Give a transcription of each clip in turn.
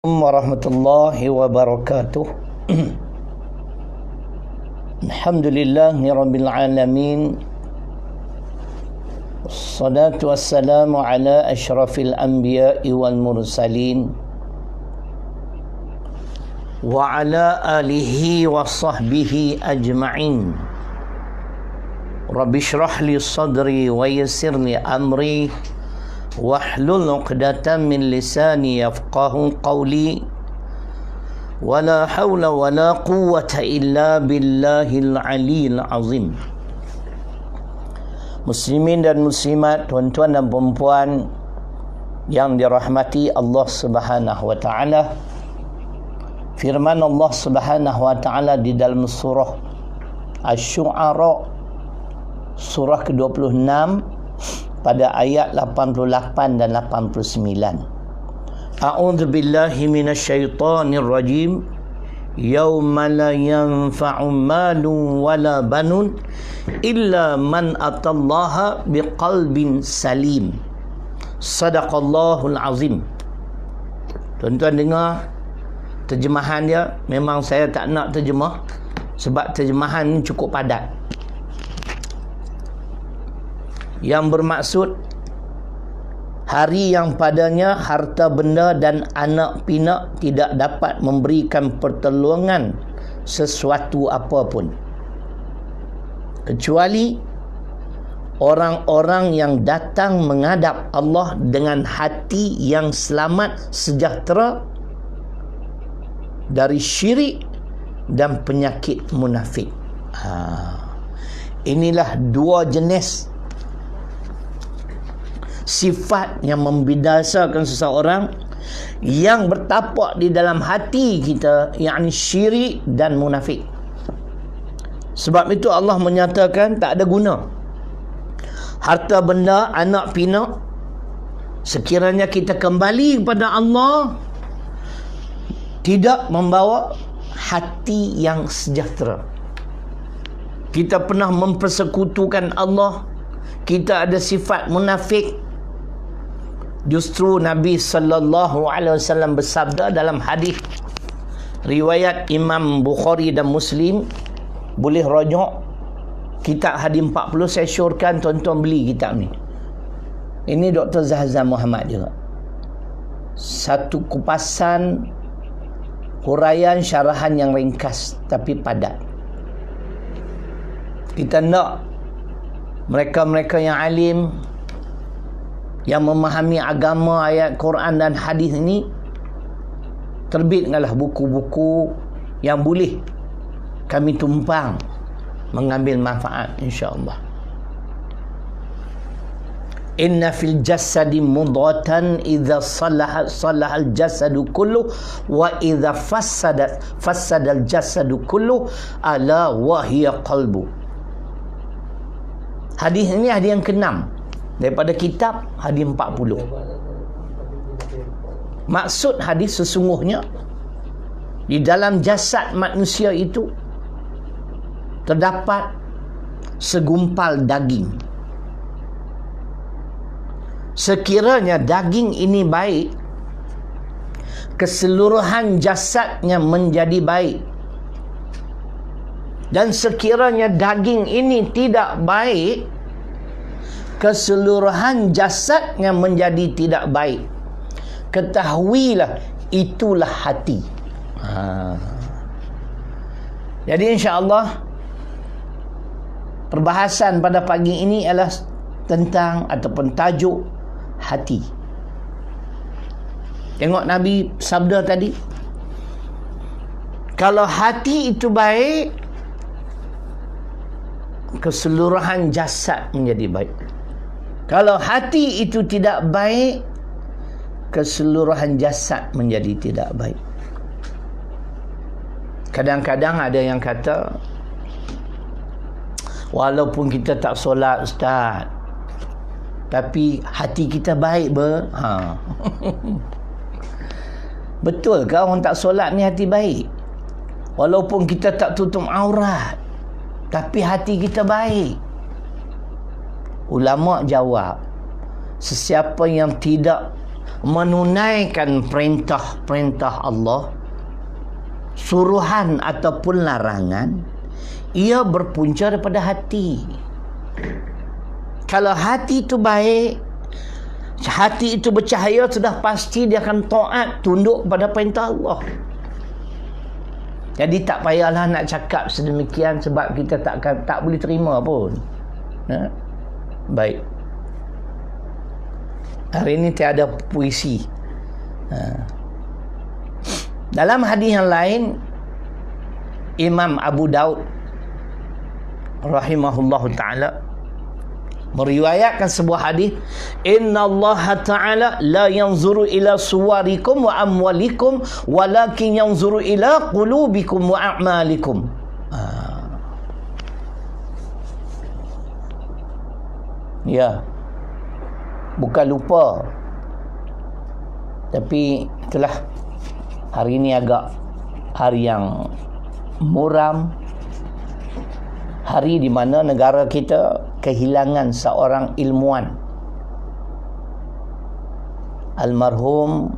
Warahmatullahi wabarakatuh. Alhamdulillahi rabbil alamin. Wassalatu wassalamu ala asyrafil anbiya'i wal mursalin wa ala alihi wa sahbihi ajma'in. Rabbi shrah li sadri wa yassir li amri wahlul 'uqdatam min lisani yafqahu qawli wala haula wala quwwata illa billahil aliyil azim. Muslimin dan muslimat, tuan-tuan dan puan-puan yang dirahmati Allah Subhanahu wa taala, firman Allah Subhanahu wa taala di dalam surah Asy-Syu'ara surah ke-26 pada ayat 88 dan 89. A'udzu billahi minasyaitonir rajim. Yauma la yanfa'u malun wala banun illa man atallaha biqalbin salim. Sadaqallahul azim. Tuan-tuan dengar terjemahan dia. Memang saya tak nak terjemah sebab terjemahan ni cukup padat, yang bermaksud hari yang padanya harta benda dan anak pinak tidak dapat memberikan pertolongan sesuatu apapun, kecuali orang-orang yang datang menghadap Allah dengan hati yang selamat sejahtera dari syirik dan penyakit munafik. Inilah dua jenis sifat yang membinasakan seseorang yang bertapak di dalam hati kita, yakni syirik dan munafik. Sebab itu Allah menyatakan tak ada guna harta benda, anak pinak, sekiranya kita kembali kepada Allah, tidak membawa hati yang sejahtera. Kita pernah mempersekutukan Allah, kita ada sifat munafik. Justru Nabi sallallahu alaihi wasallam bersabda dalam hadis riwayat Imam Bukhari dan Muslim, boleh rujuk kitab hadis 40. Saya syorkan tuan-tuan beli kitab ni. Ini Dr. Zahzan Muhammad juga. Satu kupasan, huraian, syarahan yang ringkas tapi padat. Kita nak mereka-mereka yang alim, yang memahami agama, ayat Quran dan hadis ini, terbitkanlah buku-buku yang boleh kami tumpang mengambil manfaat, insya-Allah. Inna fil jasadi mudghatan idza salaha salahal jasadu kullu wa idza fasadal jasadu kullu ala wa hiya qalbu. Hadis ini hadis yang ke-6 daripada kitab hadis 40. Maksud hadis sesungguhnya di dalam jasad manusia itu terdapat segumpal daging. Sekiranya daging ini baik, keseluruhan jasadnya menjadi baik. Dan sekiranya daging ini tidak baik, keseluruhan jasadnya menjadi tidak baik. Ketahuilah itulah hati. Jadi insya-Allah perbahasan pada pagi ini adalah tentang ataupun tajuk hati. Tengok Nabi sabda tadi, kalau hati itu baik, keseluruhan jasad menjadi baik. Kalau hati itu tidak baik, keseluruhan jasad menjadi tidak baik. Kadang-kadang ada yang kata, walaupun kita tak solat ustaz, tapi hati kita baik Betul ke orang tak solat ni hati baik? Walaupun kita tak tutup aurat, tapi hati kita baik. Ulama jawab, sesiapa yang tidak menunaikan perintah-perintah Allah, suruhan ataupun larangan, ia berpunca daripada hati. Kalau hati itu baik, hati itu bercahaya, sudah pasti dia akan taat, tunduk pada perintah Allah. Jadi tak payahlah nak cakap sedemikian sebab kita tak boleh terima pun. Baik. Hari ini tiada puisi. Dalam hadis yang lain, Imam Abu Daud rahimahullahu ta'ala meriwayatkan sebuah hadis, Inna Allah Ta'ala la yanzuru ila suwarikum wa amwalikum walakin yanzuru ila qulubikum wa a'malikum. Ya, bukan lupa, tapi itulah, hari ini agak hari yang muram, hari di mana negara kita kehilangan seorang ilmuwan, almarhum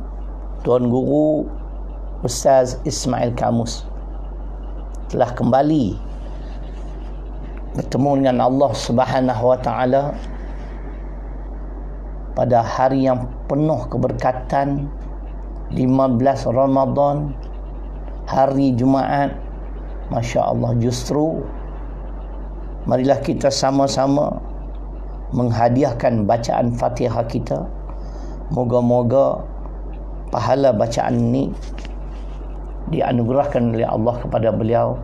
Tuan Guru Ustaz Ismail Kamus telah kembali bertemu dengan Allah Subhanahu wa taala pada hari yang penuh keberkatan, 15 Ramadan, hari Jumaat. Masya Allah, justru marilah kita sama-sama menghadiahkan bacaan Fatihah kita. Moga-moga pahala bacaan ini dianugerahkan oleh Allah kepada beliau,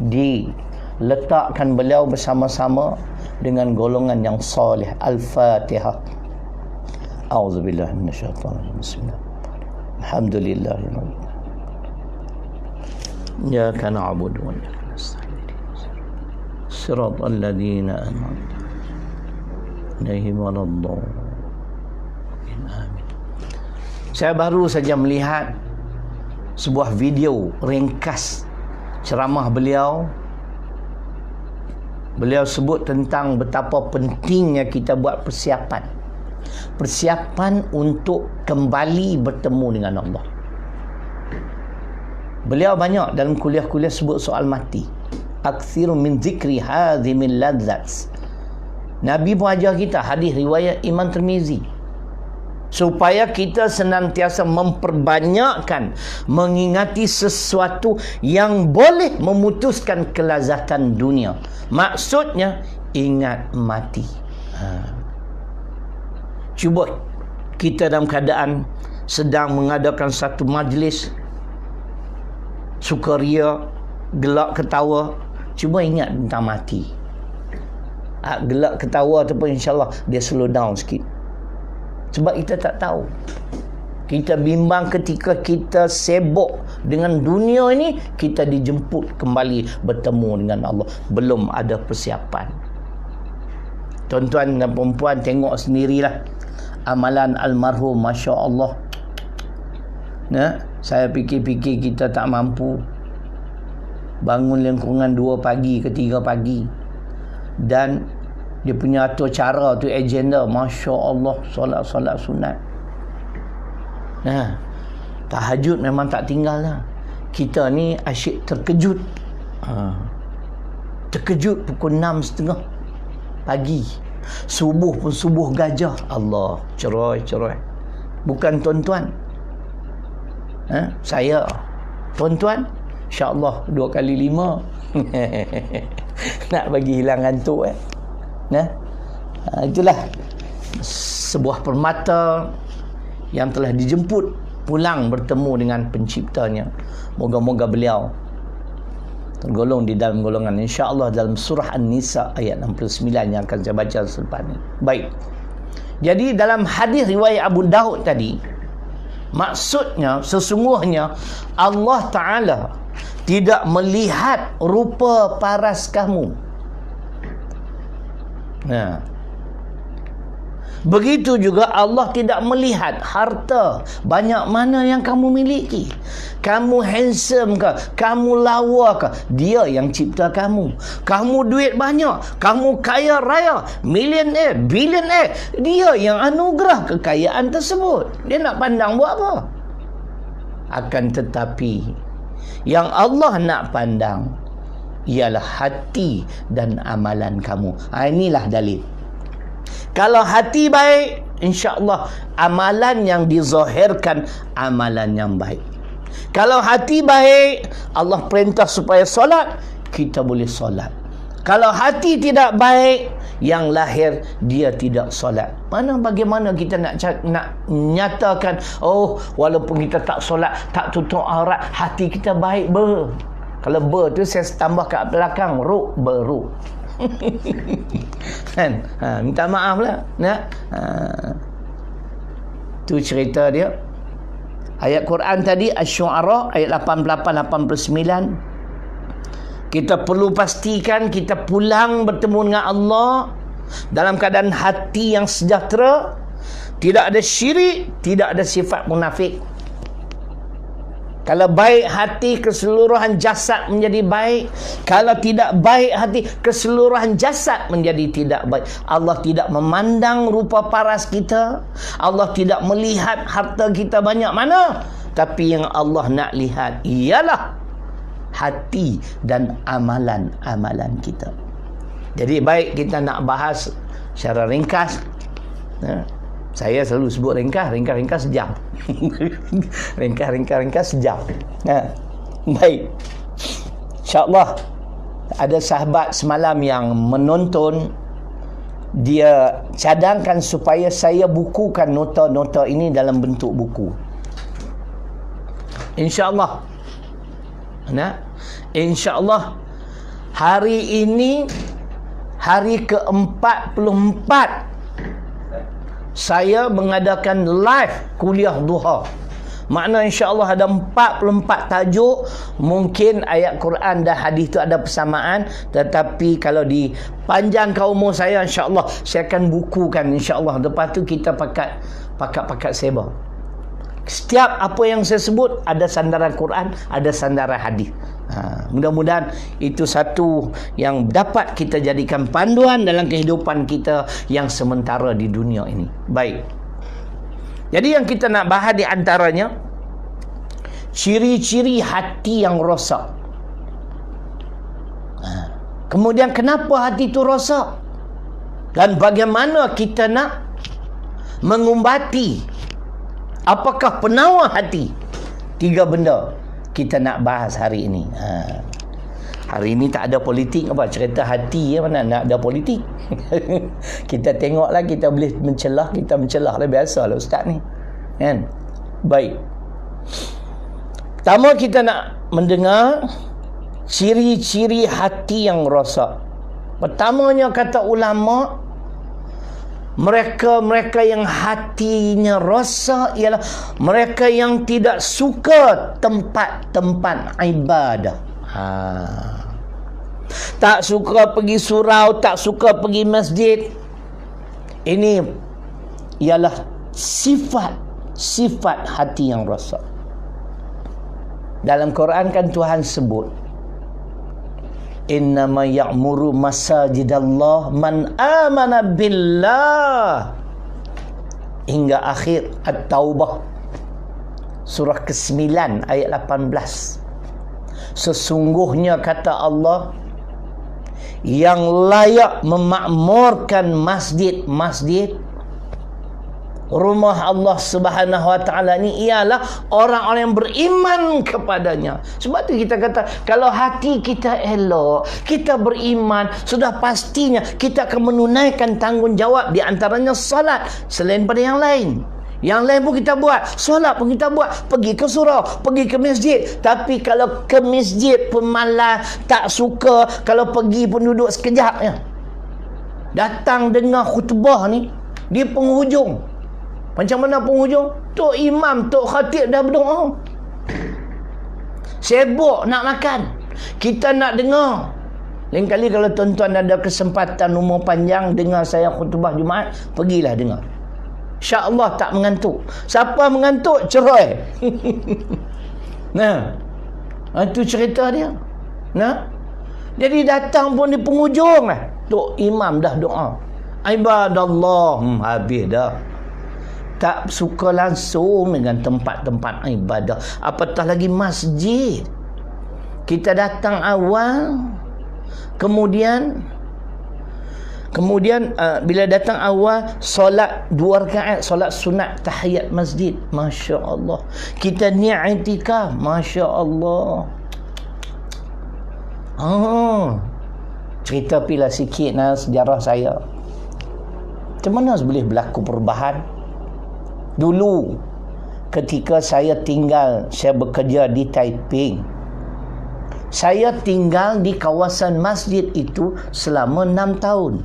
diletakkan beliau bersama-sama dengan golongan yang soleh. Al-Fatihah. A'udzubillahi minasyaitonir rajim. Bismillah. Alhamdulillahirabbil alamin. Iyyaka na'budu wa iyyaka nasta'in. Siratal ladzina an'amta 'alaihim waladdallin. Amin. Saya baru saja melihat sebuah video ringkas ceramah beliau. Beliau sebut tentang betapa pentingnya kita buat persiapan untuk kembali bertemu dengan Allah. Beliau banyak dalam kuliah-kuliah sebut soal mati. Aktsiru min zikri hadhimil ladzat. Nabi pun ajar kita, hadis riwayat Imam Tirmizi, supaya kita senantiasa memperbanyakkan mengingati sesuatu yang boleh memutuskan kelazatan dunia. Maksudnya ingat mati. Cuba kita dalam keadaan sedang mengadakan satu majlis sukaria, gelak ketawa, cuba ingat tentang mati. Gelak ketawa ataupun insyaAllah dia slow down sikit. Sebab kita tak tahu. Kita bimbang ketika kita sibuk dengan dunia ini, kita dijemput kembali bertemu dengan Allah. Belum ada persiapan. Tuan-tuan dan perempuan, tengok sendirilah amalan almarhum, Masya Allah. Saya fikir-fikir kita tak mampu bangun lingkungan 2 pagi ke 3 pagi, dan dia punya atur cara tu, agenda, Masya Allah, solat sunat. Tahajud memang tak tinggal lah. Kita ni asyik terkejut. Terkejut pukul 6.30 pagi. Subuh pun subuh gajah. Allah, cerai. Bukan tuan-tuan. Saya, tuan-tuan, insyaAllah 2 kali 5. Nak bagi hilang ngantuk. Itulah sebuah permata yang telah dijemput pulang bertemu dengan penciptanya. Moga-moga beliau tergolong di dalam golongan, insya-Allah, dalam surah An-Nisa ayat 69 yang akan saya baca selepas ini. Baik. Jadi dalam hadis riwayat Abu Daud tadi, maksudnya sesungguhnya Allah Ta'ala tidak melihat rupa paras kamu. Begitu juga Allah tidak melihat harta banyak mana yang kamu miliki. Kamu handsome ke? Kamu lawa ke? Dia yang cipta kamu. Kamu duit banyak. Kamu kaya raya. Millionaire, billionaire. Dia yang anugerah kekayaan tersebut. Dia nak pandang buat apa? Akan tetapi yang Allah nak pandang ialah hati dan amalan kamu. Inilah dalil. Kalau hati baik, insya-Allah amalan yang dizahirkan amalan yang baik. Kalau hati baik, Allah perintah supaya solat, kita boleh solat. Kalau hati tidak baik, yang lahir dia tidak solat. Bagaimana kita nak nyatakan, oh walaupun kita tak solat, tak tutup aurat, hati kita baik ber. Kalau ber tu saya tambah kat belakang, ru beru. Kan? Minta maaf lah. Tu cerita dia. Ayat Quran tadi Asy-Syu'ara ayat 88-89. Kita perlu pastikan kita pulang bertemu dengan Allah dalam keadaan hati yang sejahtera, tidak ada syirik, tidak ada sifat munafik. Kalau baik hati, keseluruhan jasad menjadi baik. Kalau tidak baik hati, keseluruhan jasad menjadi tidak baik. Allah tidak memandang rupa paras kita. Allah tidak melihat harta kita banyak mana. Tapi yang Allah nak lihat ialah hati dan amalan-amalan kita. Jadi baik kita nak bahas secara ringkas. Saya selalu sebut ringkas sejam. ringkas sejam. Baik. InsyaAllah ada sahabat semalam yang menonton, dia cadangkan supaya saya bukukan nota-nota ini dalam bentuk buku. InsyaAllah. InsyaAllah hari ini hari ke-44 saya mengadakan live kuliah duha. Makna insya-Allah ada 44 tajuk. Mungkin ayat Quran dan hadis itu ada persamaan, tetapi kalau dipanjangkan umur saya, insya-Allah saya akan bukukan insya-Allah. Lepas tu kita pakat sebar. Setiap apa yang saya sebut ada sandaran Quran, ada sandaran hadis. Mudah-mudahan itu satu yang dapat kita jadikan panduan dalam kehidupan kita yang sementara di dunia ini. Baik. Jadi yang kita nak bahas di antaranya ciri-ciri hati yang rosak. Kemudian kenapa hati itu rosak? Dan bagaimana kita nak mengumbati? Apakah penawar hati? 3 benda kita nak bahas hari ini. Hari ini tak ada politik apa, cerita hati ya, mana nak ada politik. Kita tengoklah, kita boleh mencelah, kita mencelah lah, biasalah ustaz ni. Kan? Baik. Pertama kita nak mendengar ciri-ciri hati yang rosak. Pertamanya kata ulama, mereka yang hatinya rosak ialah mereka yang tidak suka tempat-tempat ibadah. Tak suka pergi surau, tak suka pergi masjid. Ini ialah sifat hati yang rosak. Dalam Quran kan Tuhan sebut, innama ya'muru masajidallah man amana billah, hingga akhir At-Taubah surah ke-9 ayat 18. Sesungguhnya kata Allah, yang layak memakmurkan masjid-masjid rumah Allah Subhanahu wa taala ni ialah orang-orang yang beriman kepadanya. Sebab tu kita kata, kalau hati kita elok, kita beriman, sudah pastinya kita akan menunaikan tanggungjawab, di antaranya solat selain pada yang lain. Yang lain pun kita buat, solat pun kita buat, pergi ke surau, pergi ke masjid. Tapi kalau ke masjid pun malas, tak suka, kalau pergi pun duduk sekejap ya. Datang dengar khutbah ni di penghujung. Macam mana penghujung? Tok imam, tok khatib dah berdoa. Sibuk nak makan. Kita nak dengar. Lain kali kalau tuan-tuan ada kesempatan umur panjang dengar saya khutbah Jumaat, pergilah dengar. InsyaAllah tak mengantuk. Siapa mengantuk, cerai. Nah, itu cerita dia. Nah, jadi datang pun di penghujung lah. Tok Imam dah doa. Ibadallah, habis dah. Tak suka langsung dengan tempat-tempat ibadah. Apatah lagi masjid. Kita datang awal, kemudian bila datang awal, solat 2 rakaat, solat sunat tahiyat masjid. Masya Allah. Kita niat i'tikaf. Masya Allah. Cerita pila sikit sejarah saya. Macam mana boleh berlaku perubahan? Dulu ketika saya bekerja di Taiping, saya tinggal di kawasan masjid itu selama 6 tahun.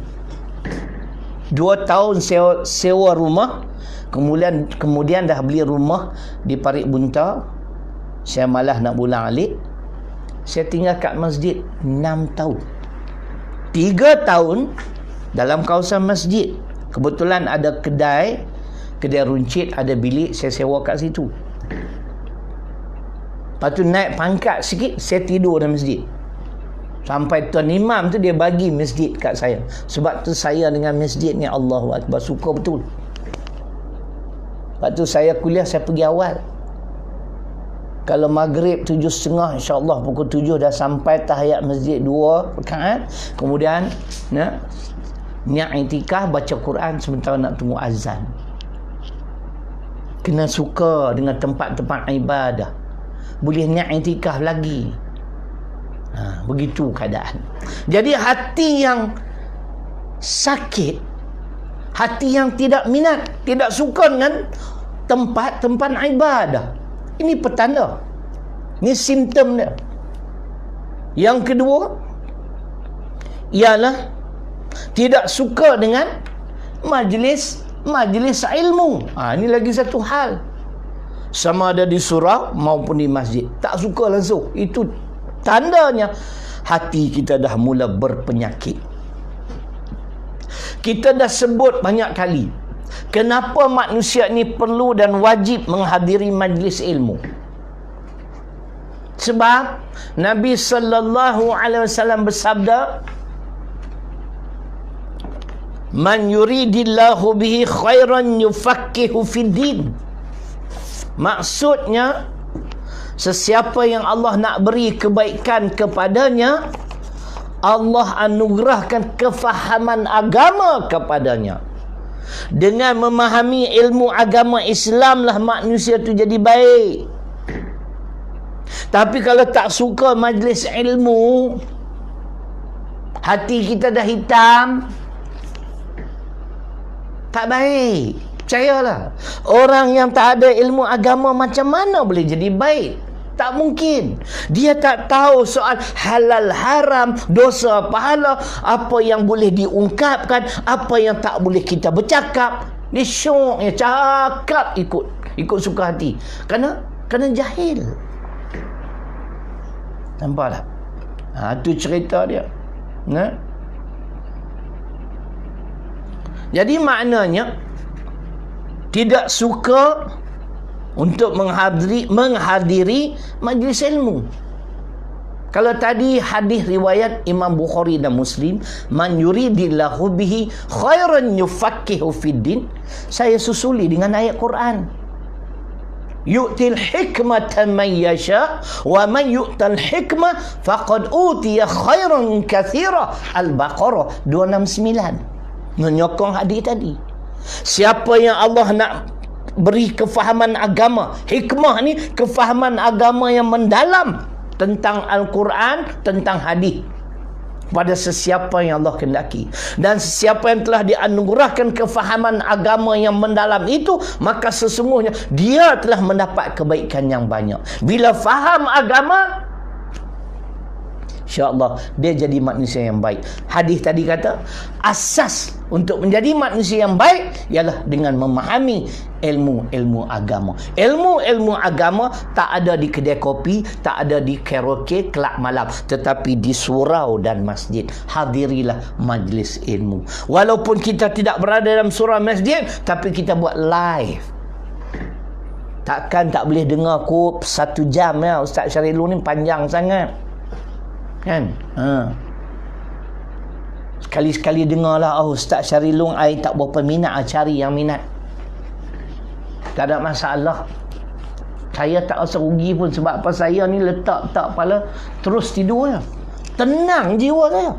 2 tahun sewa rumah, kemudian dah beli rumah di Parit Bunta. Saya malas nak pulang alik. Saya tinggal kat masjid 6 tahun. 3 tahun dalam kawasan masjid. Kebetulan ada kedai runcit, ada bilik, saya sewa kat situ. Lepas tu naik pangkat sikit, saya tidur dalam masjid. Sampai Tuan Imam tu dia bagi masjid kat saya. Sebab tu saya dengan masjid ni, Allahu Akbar, suka betul. Lepas tu saya kuliah, saya pergi awal. Kalau maghrib 7.30, insyaAllah pukul 7 dah sampai tahiyat masjid 2 rakaat. Kemudian niat i'tikaf, baca Quran sementara nak tunggu azan. Kena suka dengan tempat-tempat ibadah. Boleh niat i'tikaf lagi. Begitu keadaan. Jadi hati yang sakit, hati yang tidak minat, tidak suka dengan tempat-tempat ibadah, ini petanda. Ini simptom dia. Yang kedua ialah tidak suka dengan majlis ilmu. Ini lagi satu hal. Sama ada di surau maupun di masjid, tak suka langsung. Itu tandanya hati kita dah mula berpenyakit. Kita dah sebut banyak kali kenapa manusia ni perlu dan wajib menghadiri majlis ilmu. Sebab Nabi sallallahu alaihi wasallam bersabda, "Man yuridillahu bihi khairan yufaqqihu fid din." Maksudnya, sesiapa yang Allah nak beri kebaikan kepadanya, Allah anugerahkan kefahaman agama kepadanya. Dengan memahami ilmu agama Islam lah manusia tu jadi baik. Tapi kalau tak suka majlis ilmu, hati kita dah hitam, tak baik. Percayalah, orang yang tak ada ilmu agama macam mana boleh jadi baik? Tak mungkin. Dia tak tahu soal halal haram, dosa pahala, apa yang boleh diungkapkan, apa yang tak boleh kita bercakap. Dia syok, dia cakap ikut suka hati. Kerana jahil. Nampak tak? Itu cerita dia. Jadi maknanya tidak suka untuk menghadiri majlis ilmu. Kalau tadi hadis riwayat Imam Bukhari dan Muslim, "Man yuridillahu bihi khairan yufaqqihu fid din," saya susuli dengan ayat Quran. Yu'til hikmata man yasha wa man yu'tal hikmah faqad utiya khairan katsira. Al-Baqarah 269. Menyokong hadis tadi. Siapa yang Allah nak beri kefahaman agama, hikmah ni kefahaman agama yang mendalam tentang Al-Quran, tentang hadis, pada sesiapa yang Allah kehendaki. Dan sesiapa yang telah dianugerahkan kefahaman agama yang mendalam itu, maka sesungguhnya dia telah mendapat kebaikan yang banyak. Bila faham agama, InsyaAllah dia jadi manusia yang baik. Hadis tadi kata asas untuk menjadi manusia yang baik ialah dengan memahami ilmu-ilmu agama. Ilmu-ilmu agama tak ada di kedai kopi, tak ada di karaoke, kelab malam, tetapi di surau dan masjid. Hadirilah majlis ilmu. Walaupun kita tidak berada dalam surau masjid, tapi kita buat live. Takkan tak boleh dengar kop 1 jam ya. Ustaz Syarilun ni panjang sangat. Kan? Sekali-sekali dengarlah, Ustaz Syarilun I tak berapa minat, cari yang minat. Tak ada masalah. Saya tak rasa rugi pun, sebab apa, saya ni letak kepala terus tidur je. Tenang jiwa saya.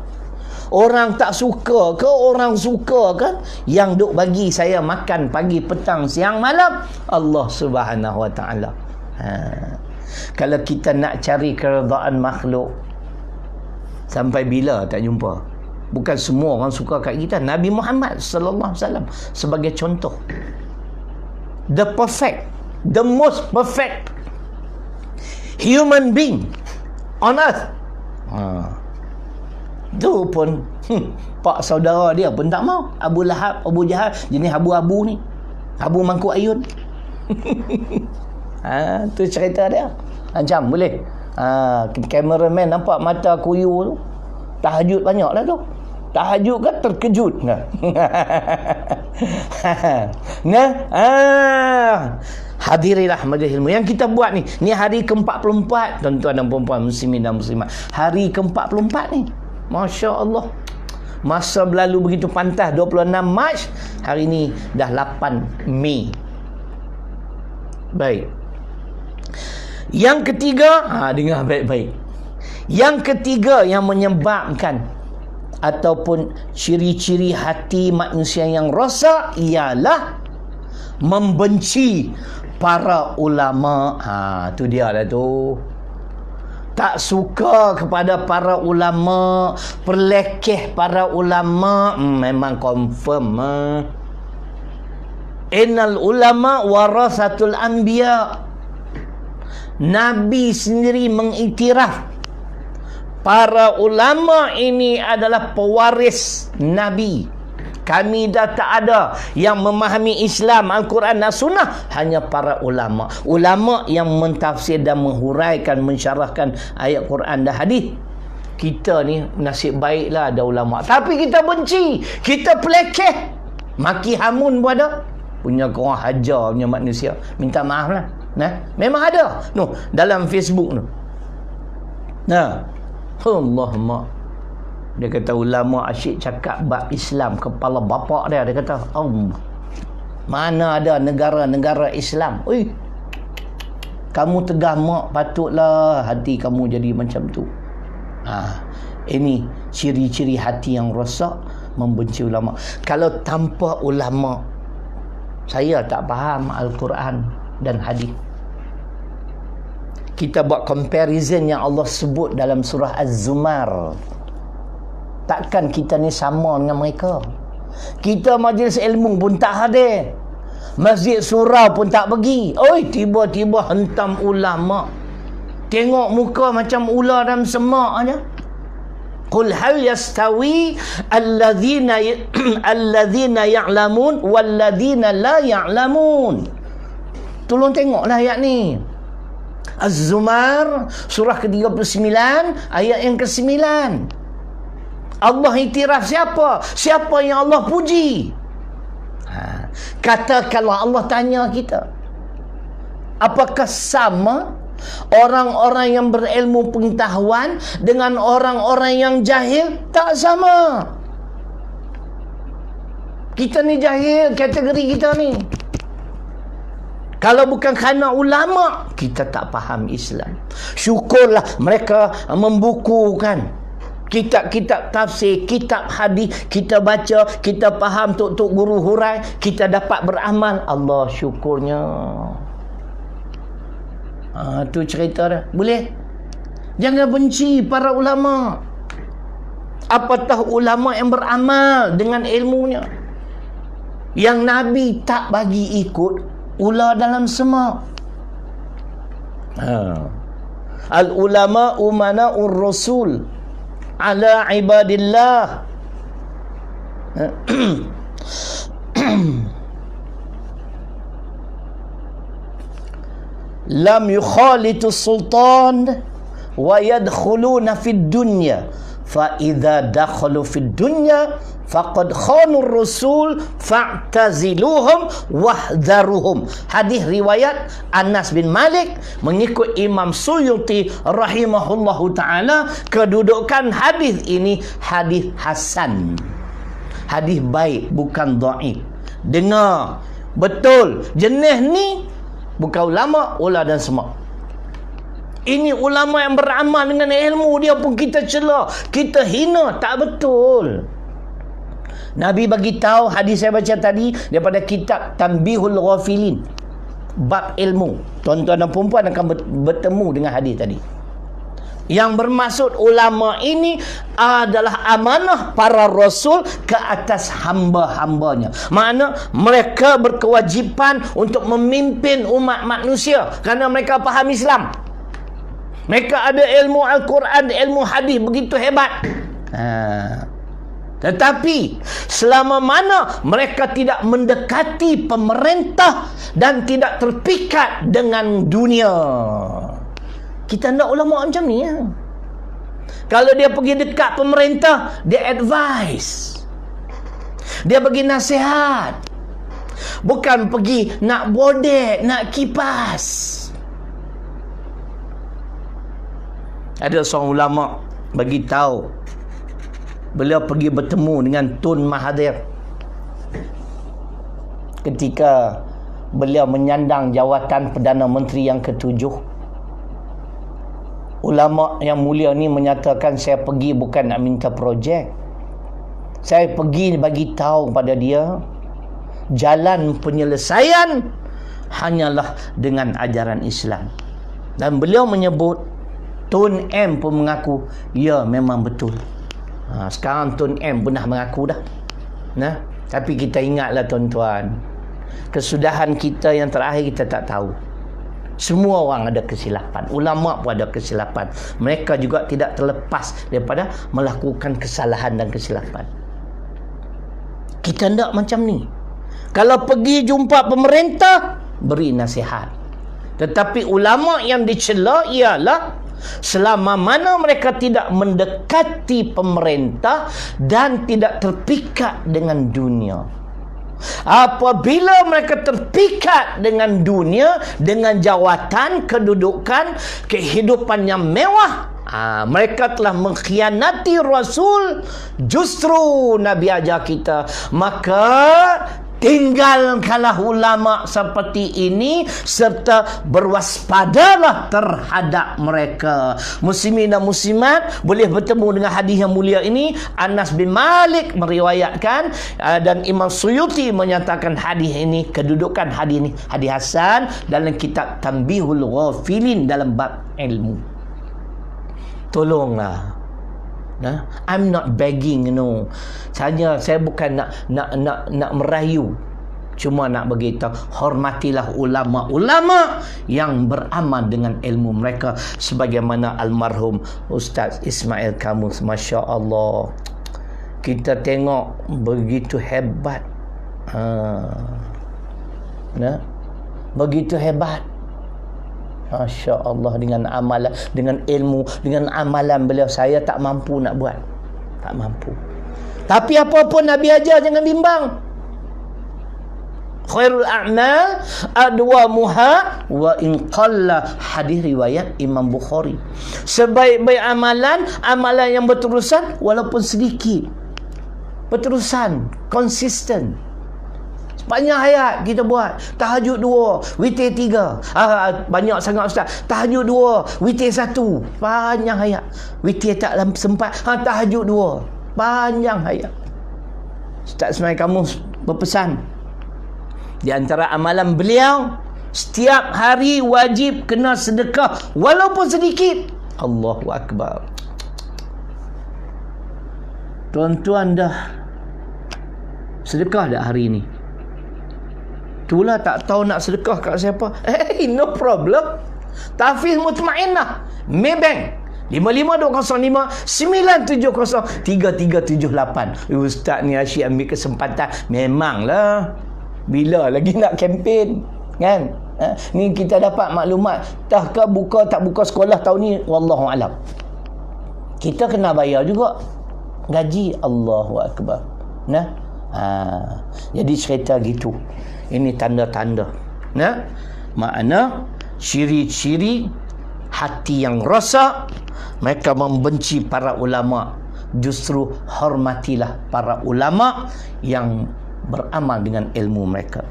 Orang tak suka ke, orang suka kan, yang duk bagi saya makan pagi, petang, siang, malam, Allah Subhanahu Wa Taala. Kalau kita nak cari keredaan makhluk, sampai bila tak jumpa? Bukan semua orang suka kat kita. Nabi Muhammad sallallahu alaihi wasallam sebagai contoh, the perfect, the most perfect human being on earth. Tu pun pak saudara dia pun tak mau. Abu Lahab, Abu Jahal, jenis abu-abu ni, abu mangkuk ayun. Tu cerita dia. Macam boleh kameraman nampak mata kuyu tu, tahajud banyak lah tu. Tahajud kan terkejut kan? Nah, hadirilah majlis ilmu yang kita buat ni. Ni hari ke-44, tuan-tuan dan puan-puan, muslimin dan muslimat. Hari ke-44 ni. Masya Allah. Masa berlalu begitu pantas. 26 Mac, hari ni dah 8 Mei. Baik. Yang ketiga, dengar baik-baik. Yang ketiga yang menyebabkan ataupun ciri-ciri hati manusia yang rosak ialah membenci para ulama. Tu dia lah tu. Tak suka kepada para ulama, perlekeh para ulama, memang confirm. Innal ulama warasatul anbiya. Nabi sendiri mengiktiraf para ulama ini adalah pewaris Nabi. Kami dah tak ada yang memahami Islam, Al-Quran dan Sunnah, hanya para ulama. Ulama yang mentafsir dan menghuraikan, mensyarahkan ayat Quran dan hadis. Kita ni nasib baiklah ada ulama. Tapi kita benci, kita pelekeh, maki hamun pun ada. Punya korang hajar punya manusia. Minta maaf lah. Memang ada. Dalam Facebook tu. Allahumma. Dia kata ulama asyik cakap bab Islam, kepala bapak dia kata, mana ada negara-negara Islam. Kamu tegah mak, patutlah hati kamu jadi macam tu. Ini ciri-ciri hati yang rosak, membenci ulama. Kalau tanpa ulama, saya tak faham Al-Quran dan hadis. Kita buat comparison yang Allah sebut dalam surah Az-Zumar. Takkan kita ni sama dengan mereka. Kita majlis ilmu pun tak hadir, masjid surau pun tak pergi. Tiba-tiba hentam ulama. Tengok muka macam ular dalam semak aja. Qul hal yastawi alladhina ya'lamun walladhina la ya'lamun. Tolong tengoklah ayat ni. Az-Zumar surah ke-39 ayat yang ke-9. Allah iktiraf siapa? Siapa yang Allah puji? Katakanlah Allah tanya kita, apakah sama orang-orang yang berilmu pengetahuan dengan orang-orang yang jahil? Tak sama. Kita ni jahil, kategori kita ni. Kalau bukan kerana ulama, kita tak faham Islam. Syukurlah mereka membukukan kitab-kitab tafsir, kitab hadis, kita baca, kita faham, tok-tok guru hurai, kita dapat beramal. Allah syukurnya. Tu cerita dah. Boleh? Jangan benci para ulama. Apatah ulama yang beramal dengan ilmunya. Yang Nabi tak bagi ikut ular dalam semak. Al-ulama umana'ur rasul. ala ibadillah. Lam yukhalitu sultan wa yadkhuluna fid dunya fa idza dakhalu fid dunya faqad khanu rasul fa'taziluhum wahdharuhum. Hadis riwayat Anas bin Malik mengikut Imam Suyuti rahimahullahu taala. Kedudukan hadis ini hadis hasan, hadis baik, bukan dhaif. Dengar betul, jenis ni bukan ulama, ulah dan semak. Ini ulama yang beramal dengan ilmu dia pun kita cela, kita hina. Tak betul. Nabi bagi tahu, hadis saya baca tadi daripada kitab Tanbihul Ghafilin, bab ilmu. Tuan-tuan dan puan-puan akan bertemu dengan hadis tadi. Yang bermaksud ulama ini adalah amanah para rasul ke atas hamba-hambanya. Makna mereka berkewajipan untuk memimpin umat manusia kerana mereka faham Islam. Mereka ada ilmu Al-Quran, ilmu hadis begitu hebat. Tetapi selama mana mereka tidak mendekati pemerintah dan tidak terpikat dengan dunia, kita nak ulama macam ni ya. Kalau dia pergi dekat pemerintah, dia advice, dia bagi nasihat, bukan pergi nak bodek, nak kipas. Ada seorang ulama bagi tahu, beliau pergi bertemu dengan Tun Mahathir ketika beliau menyandang jawatan Perdana Menteri yang ke-7. Ulama yang mulia ni menyatakan, saya pergi bukan nak minta projek. Saya pergi bagi tahu kepada dia jalan penyelesaian hanyalah dengan ajaran Islam. Dan beliau menyebut, Tun M pun mengaku, ya memang betul. Sekarang Tun M pernah mengaku dah. Tapi kita ingatlah tuan-tuan, kesudahan kita yang terakhir kita tak tahu. Semua orang ada kesilapan. Ulama pun ada kesilapan. Mereka juga tidak terlepas daripada melakukan kesalahan dan kesilapan. Kita tidak macam ni. Kalau pergi jumpa pemerintah, beri nasihat. Tetapi ulama yang dicela ialah selama mana mereka tidak mendekati pemerintah dan tidak terpikat dengan dunia. Apabila mereka terpikat dengan dunia, dengan jawatan, kedudukan, kehidupan yang mewah, mereka telah mengkhianati Rasul. Justru Nabi ajar kita, maka tinggalkanlah ulama seperti ini serta berwaspadalah terhadap mereka. Muslimin dan muslimat boleh bertemu dengan hadis yang mulia ini. Anas bin Malik meriwayatkan dan Imam Suyuti menyatakan hadis ini, kedudukan hadis ini hadis hasan dalam kitab Tanbihul Ghafilin dalam bab ilmu. Tolonglah. I'm not begging, saya bukan nak merayu, cuma nak beritahu, hormatilah ulama-ulama yang beramal dengan ilmu mereka, sebagaimana almarhum Ustaz Ismail Kamus. Masya Allah, kita tengok begitu hebat, begitu hebat. Masya Allah, dengan amalan, dengan ilmu, dengan amalan beliau, saya tak mampu nak buat. Tak mampu. Tapi apapun Nabi ajar, jangan bimbang. Khairul a'mal adwamuha wa in qalla. Hadis riwayat Imam Bukhari. Sebaik-baik amalan, amalan yang berterusan walaupun sedikit. Berterusan, konsisten. Sepanjang hayat kita buat. Tahajud 2, witir 3. Banyak sangat ustaz. Tahajud 2, witir 1. Panjang hayat. Witir tak sempat. Tahajud 2. Panjang hayat. Ustaz Ismail Kamus berpesan, di antara amalan beliau, setiap hari wajib kena sedekah walaupun sedikit. Allahu Akbar. Tuan-tuan dah sedekah dah hari ini? Itulah tak tahu nak sedekah kat siapa. No problem. Tahfiz Mutmainnah, Maybank, 55 205 970 3378. Ustaz ni asyik ambil kesempatan. Memanglah. Bila lagi nak kempen, kan? Ni kita dapat maklumat. Tahkah buka tak buka sekolah tahun ni, wallahu alam. Kita kena bayar juga gaji. Allahu akbar. Nah. Jadi cerita gitu. Ini tanda-tanda. Nah. Makna ciri-ciri hati yang rosak, mereka membenci para ulama. Justru hormatilah para ulama yang beramal dengan ilmu mereka.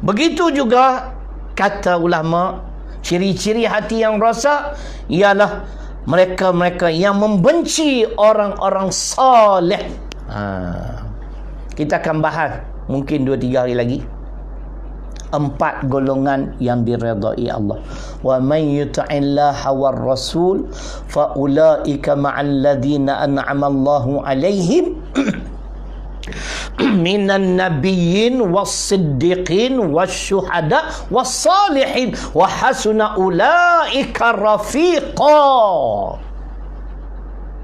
Begitu juga kata ulama, ciri-ciri hati yang rosak ialah mereka-mereka yang membenci orang-orang soleh. Kita akan bahas mungkin 2-3 hari lagi 4 golongan yang diredai Allah. Wa man yuti'illaha war rasul fa ulaika ma'al ladzina an'ama Allahu 'alaihim minan nabiyyin was-siddiqin wasyuhada was-salihin wa hasuna ulaika rafiqa.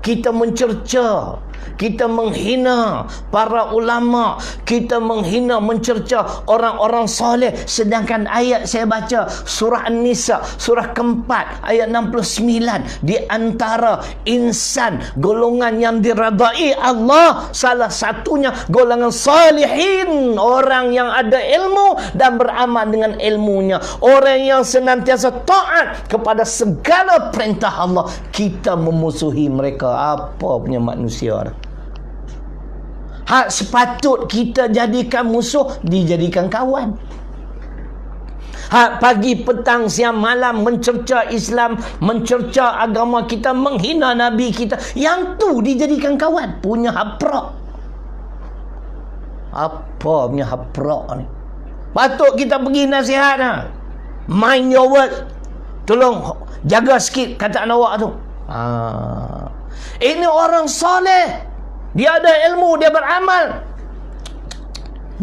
Kita mencerca, kita menghina para ulama, kita menghina, mencerca orang-orang soleh. Sedangkan ayat saya baca surah An-Nisa, surah keempat, ayat 69, di antara insan golongan yang diredai Allah, salah satunya golongan salihin, orang yang ada ilmu dan beramal dengan ilmunya, orang yang senantiasa taat kepada segala perintah Allah. Kita memusuhi mereka. Apa punya manusia? Hak sepatut kita jadikan musuh, dijadikan kawan. Hak pagi, petang, siang, malam mencerca Islam, mencerca agama kita, menghina Nabi kita, yang tu dijadikan kawan. Punya haprak. Apa punya haprak ni? Patut kita pergi nasihat. Mind your word. Tolong jaga sikit kataan awak tu. Ini orang soleh, dia ada ilmu, dia beramal.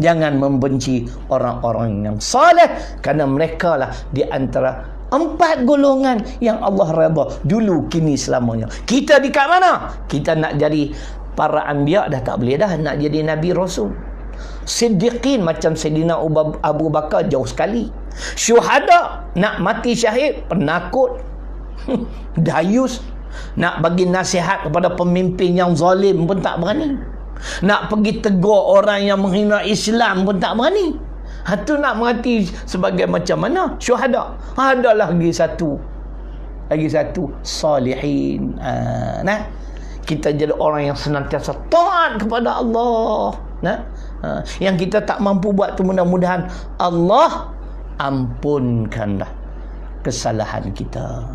Jangan membenci orang-orang yang soleh, kerana mereka lah di antara 4 golongan yang Allah redha dulu, kini, selamanya. Kita di kat mana? Kita nak jadi para anbiya dah tak boleh dah, nak jadi nabi rasul. Siddiqin macam Sayyidina Abu Bakar jauh sekali. Syuhada nak mati syahid, penakut, dayus. Nak bagi nasihat kepada pemimpin yang zalim pun tak berani. Nak pergi tegur orang yang menghina Islam pun tak berani. Itu nak mati sebagai macam mana? Syuhada. Ada lagi satu. Salihin. Kita jadi orang yang senantiasa taat kepada Allah. Yang kita tak mampu buat tu, mudah-mudahan Allah ampunkanlah kesalahan kita.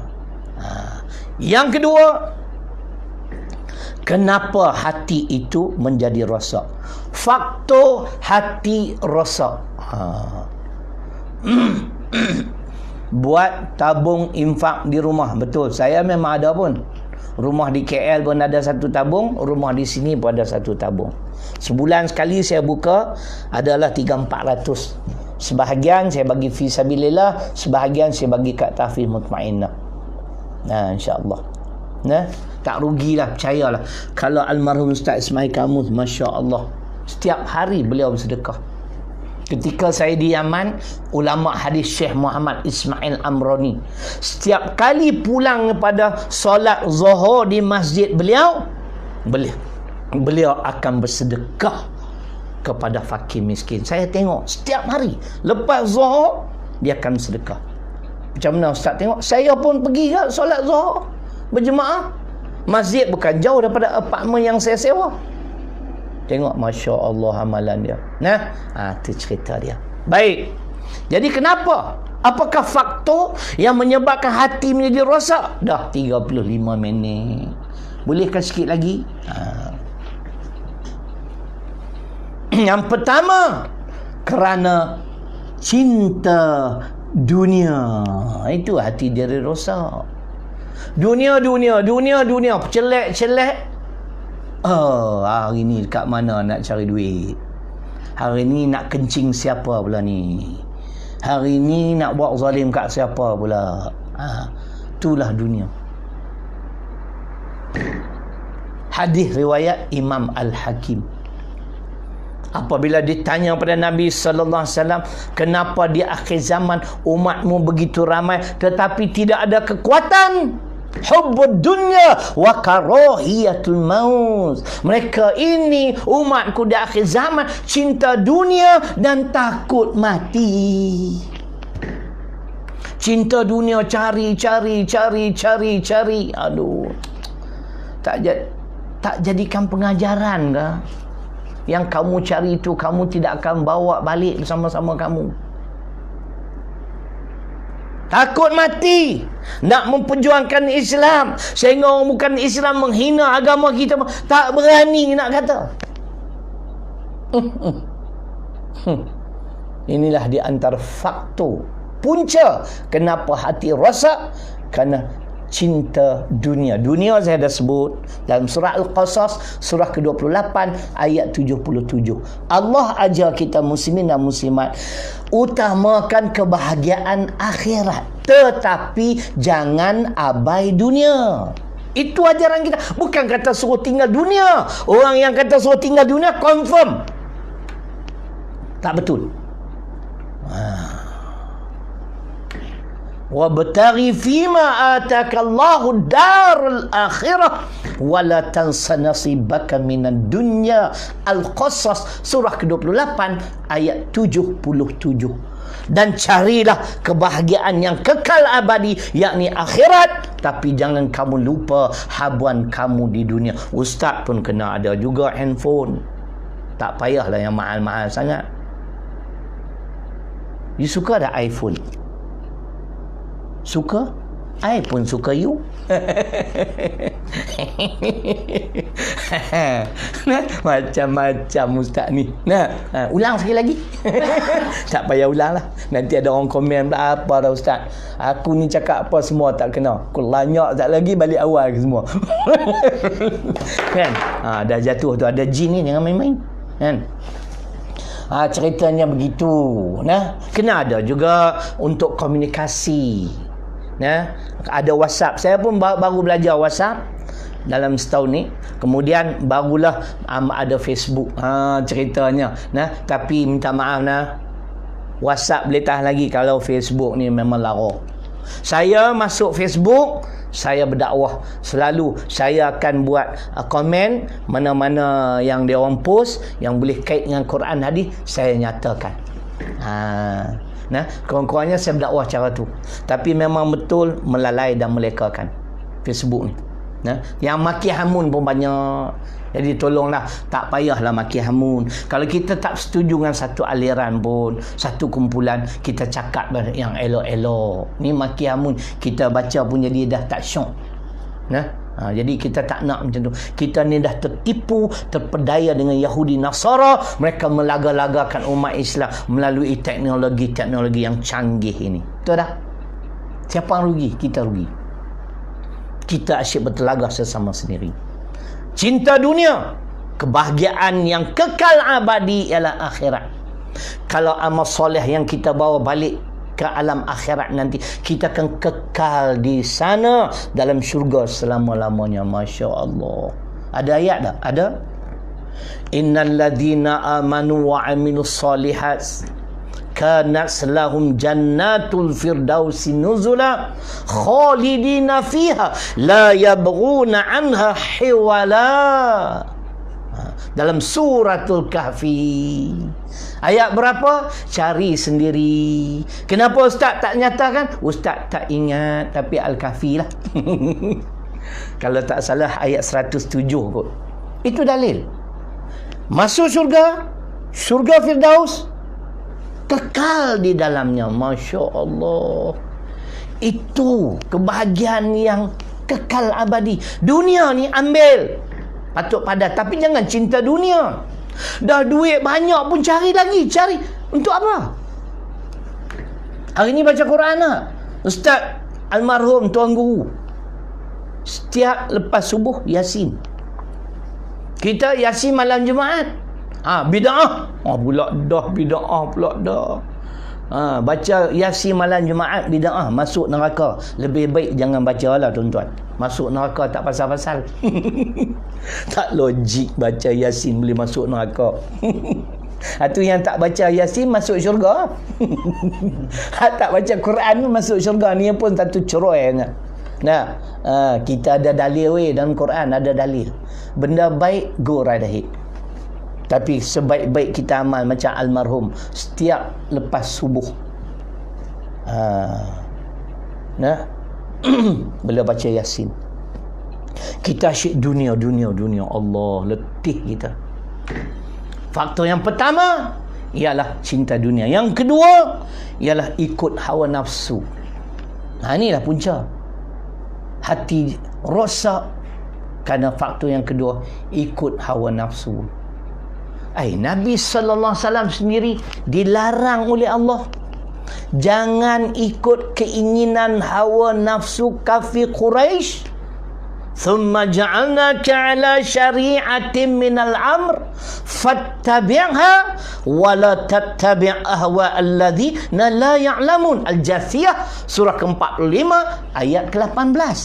Yang kedua, kenapa hati itu menjadi rosak? Faktor hati rosak. Buat tabung infak di rumah. Betul, saya memang ada pun. Rumah di KL pun ada satu tabung, rumah di sini pun ada satu tabung. Sebulan sekali saya buka adalah 300-400. Sebahagian saya bagi fi sabilillah, sebahagian saya bagi kat tahfiz mutmainnah. InsyaAllah. Tak rugilah, percayalah. Kalau almarhum Ustaz Ismail Kamus, Masya Allah, setiap hari beliau bersedekah. Ketika saya di Yaman, ulama hadis Syekh Muhammad Ismail Amrani, setiap kali pulang pada solat zuhur di masjid beliau akan bersedekah kepada fakir miskin. Saya tengok setiap hari lepas zuhur dia akan sedekah. Macam mana Ustaz tengok? Saya pun pergi ke solat zuhur berjemaah. Masjid bukan jauh daripada apartmen yang saya sewa. Tengok, Masya Allah amalan dia. Itu cerita dia. Baik. Jadi kenapa? Apakah faktor yang menyebabkan hati menjadi rosak? Dah 35 minit. Bolehkah sikit lagi? Yang pertama, kerana cinta dunia. Itu hati dia rosak. Dunia, celek. Hari ni kat mana nak cari duit? Hari ni nak kencing siapa pula ni? Hari ni nak buat zalim kat siapa pula? Itulah dunia. Hadis riwayat Imam Al-Hakim. Apabila ditanya pada Nabi sallallahu alaihi wasallam, kenapa di akhir zaman umatmu begitu ramai tetapi tidak ada kekuatan? Hubbud dunya wa karahiyatul maut. Mereka ini umatku di akhir zaman cinta dunia dan takut mati. Cinta dunia, cari. Aduh. Tak jadikan pengajaran ke? Yang kamu cari itu kamu tidak akan bawa balik bersama-sama kamu. Takut mati, nak memperjuangkan Islam sehingga orang bukan Islam menghina agama kita, tak berani nak kata. Inilah di antara faktor punca kenapa hati rosak, kerana cinta dunia. Dunia saya dah sebut dalam surah Al-Qasas surah ke-28 ayat 77. Allah ajar kita muslimin dan muslimat utamakan kebahagiaan akhirat, tetapi jangan abai dunia. Itu ajaran kita. Bukan kata suruh tinggal dunia. Orang yang kata suruh tinggal dunia confirm tak betul. Wabtaghi fima atakallahu darul akhirah wala tansa nasibaka minad dunya. Al-Qasas surah ke-28 ayat 77. Dan carilah kebahagiaan yang kekal abadi, yakni akhirat, tapi jangan kamu lupa habuan kamu di dunia. Ustaz pun kena ada juga handphone. Tak payahlah yang mahal-mahal sangat. You suka ada iPhone? Suka? I pun suka you. Macam-macam ustaz ni. Ulang sekali lagi. Tak payah ulang lah. Nanti ada orang komen apa dah ustaz. Aku ni cakap apa semua tak kena. Aku lanyak tak lagi balik awal ke semua. Kan? Dah jatuh tu. Ada jin ni, jangan main-main. Kan? Ceritanya begitu. Kena ada juga untuk komunikasi. Ada WhatsApp. Saya pun baru belajar WhatsApp dalam setahun ni. Kemudian barulah ada Facebook. Ceritanya. Tapi minta maaf WhatsApp boleh tahan lagi. Kalau Facebook ni memang lara. Saya masuk Facebook, saya berdakwah. Selalu saya akan buat komen mana-mana yang dia orang post yang boleh kait dengan Quran hadis, saya nyatakan. Kurang-kurangnya saya berdakwah cara tu. Tapi memang betul melalai dan melekakan Facebook ni. Yang maki hamun pun banyak. Jadi tolonglah, tak payahlah maki hamun. Kalau kita tak setuju dengan satu aliran pun, satu kumpulan, kita cakap yang elok-elok. Ni maki hamun, kita baca pun jadi dah tak syok. Jadi kita tak nak macam tu. Kita ni dah tertipu, terpedaya dengan Yahudi Nasara. Mereka melaga-lagakan umat Islam melalui teknologi yang canggih ini. Betul tak? Siapa yang rugi? Kita rugi. Kita asyik bertelaga sesama sendiri. Cinta dunia, kebahagiaan yang kekal abadi ialah akhirat. Kalau amal soleh yang kita bawa balik ke alam akhirat nanti, kita akan kekal di sana dalam syurga selama-lamanya. Masya Allah. Ada ayat tak? Ada. Innal ladhina amanu wa amilus salihat kanat lahum jannatul firdausi nuzula khalidina fiha la yabghuna anha hiwala. Dalam suratul Kahfi ayat berapa? Cari sendiri. Kenapa ustaz tak nyatakan? Ustaz tak ingat. Tapi Al-Kahfi lah. Kalau tak salah ayat 107 kot. Itu dalil. Masuk syurga Firdaus, kekal di dalamnya. Masya Allah. Itu kebahagiaan yang kekal abadi. Dunia ni ambil, patut padat, tapi jangan cinta dunia. Dah duit banyak pun cari lagi. Cari untuk apa? Hari ni baca Quran tak? Ustaz almarhum Tuan Guru, setiap lepas subuh Yasin. Kita Yasin malam Jumaat. Bid'ah. Pula dah bid'ah pula dah. Baca Yasin malam Jumaat bid'ah, masuk neraka. Lebih baik jangan baca lah tuan-tuan. Masuk neraka tak pasal-pasal. Tak logik baca Yasin boleh masuk neraka. Itu yang tak baca Yasin masuk syurga. Tak baca Quran masuk syurga. Ni pun satu cerai. Kita ada dalil dalam Quran, ada dalil. Benda baik, go right ahead. Tapi sebaik-baik kita amal macam almarhum setiap lepas subuh. Bila baca Yasin. Kita asyik dunia. Allah, letih kita. Faktor yang pertama ialah cinta dunia. Yang kedua ialah ikut hawa nafsu. Inilah punca. Hati rosak kerana faktor yang kedua, ikut hawa nafsu. Nabi SAW sendiri dilarang oleh Allah. Jangan ikut keinginan hawa nafsu kafir Quraisy. Thumma ja'alnaka ala syari'atin minal amr fattabi'ha wa la tattabi' ahwa alladhina la ya'lamun. Al-Jathiyah surah ke-45 ayat ke-18.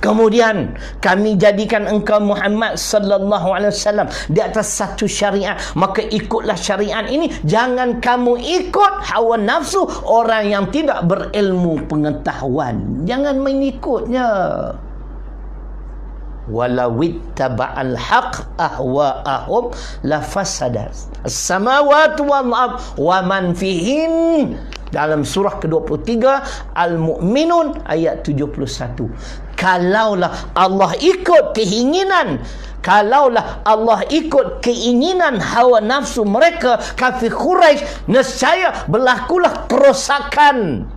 Kemudian kami jadikan engkau Muhammad sallallahu alaihi wasallam di atas satu syariat, maka ikutlah syariat ini. Jangan kamu ikut hawa nafsu orang yang tidak berilmu pengetahuan. Jangan mengikutnya. Walau ittaba'al haq ahwa'ahum lafasadat as-samawati wal ard wa man fihin. Dalam surah ke-23 Al-Mu'minun ayat 71. Kalaulah Allah ikut keinginan hawa nafsu mereka kafir Quraisy, nescaya berlakulah kerosakan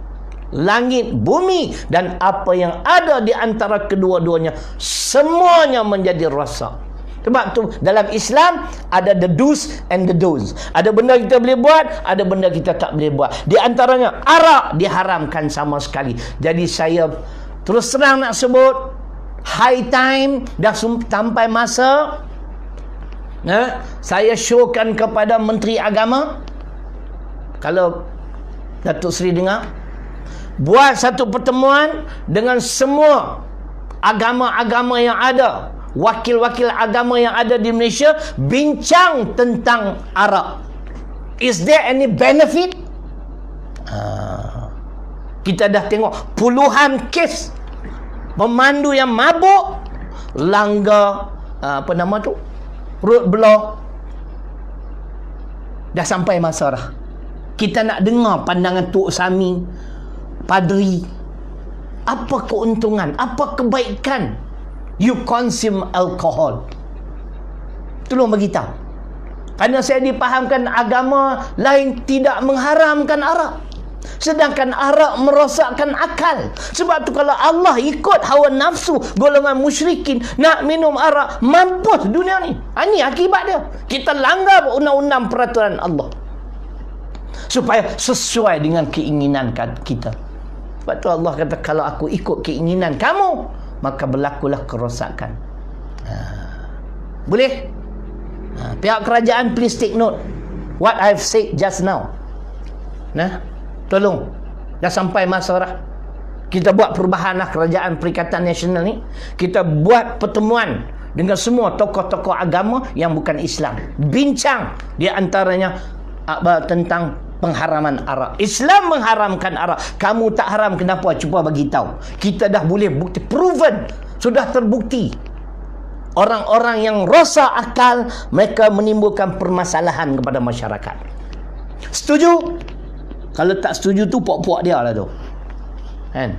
langit, bumi dan apa yang ada di antara kedua-duanya, semuanya menjadi rosak. Sebab tu dalam Islam ada the do's and the don'ts. Ada benda kita boleh buat, ada benda kita tak boleh buat. Di antaranya arak diharamkan sama sekali. Jadi saya terus terang nak sebut, high time dah sampai masa saya showkan kepada Menteri Agama, kalau Datuk Seri dengar, buat satu pertemuan dengan semua agama-agama yang ada, wakil-wakil agama yang ada di Malaysia, bincang tentang arak. Is there any benefit? Kita dah tengok puluhan kes pemandu yang mabuk, langgar road block. Dah sampai masa dah. Kita nak dengar pandangan Tok Sami, padri. Apa keuntungan, apa kebaikan you consume alcohol? Tolong beritahu. Kerana saya dipahamkan agama lain tidak mengharamkan arak, sedangkan arak merosakkan akal. Sebab tu kalau Allah ikut hawa nafsu golongan musyrikin nak minum arak, mampus dunia ni. Ini akibat dia. Kita langgar undang-undang peraturan Allah supaya sesuai dengan keinginan kita. Sebab tu Allah kata, kalau aku ikut keinginan kamu, maka berlakulah kerosakan. Boleh? Pihak kerajaan, please take note what I've said just now. Tolong. Dah sampai masa dah. Kita buat perubahan lah, Kerajaan Perikatan Nasional ni. Kita buat pertemuan dengan semua tokoh-tokoh agama yang bukan Islam. Bincang di antaranya tentang pengharaman arak. Islam mengharamkan arak. Kamu tak haram, kenapa? Cuba bagi tahu. Kita dah boleh bukti, proven, sudah terbukti. Orang-orang yang rosak akal, mereka menimbulkan permasalahan kepada masyarakat. Setuju? Kalau tak setuju tu puak-puak dia lah tu. Kan?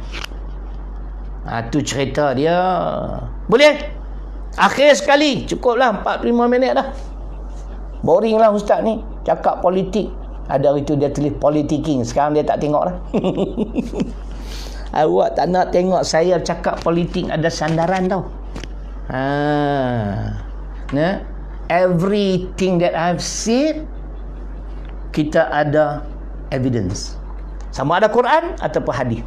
Tu cerita dia. Boleh? Akhir sekali, cukuplah 45 minit dah. Boring lah ustaz ni cakap politik. Ada itu dia tulis politiking, sekarang dia tak tengok dah. Awak tak nak tengok saya cakap politik ada sandaran tau. Everything that I've said, kita ada evidence. Sama ada Quran ataupun hadis.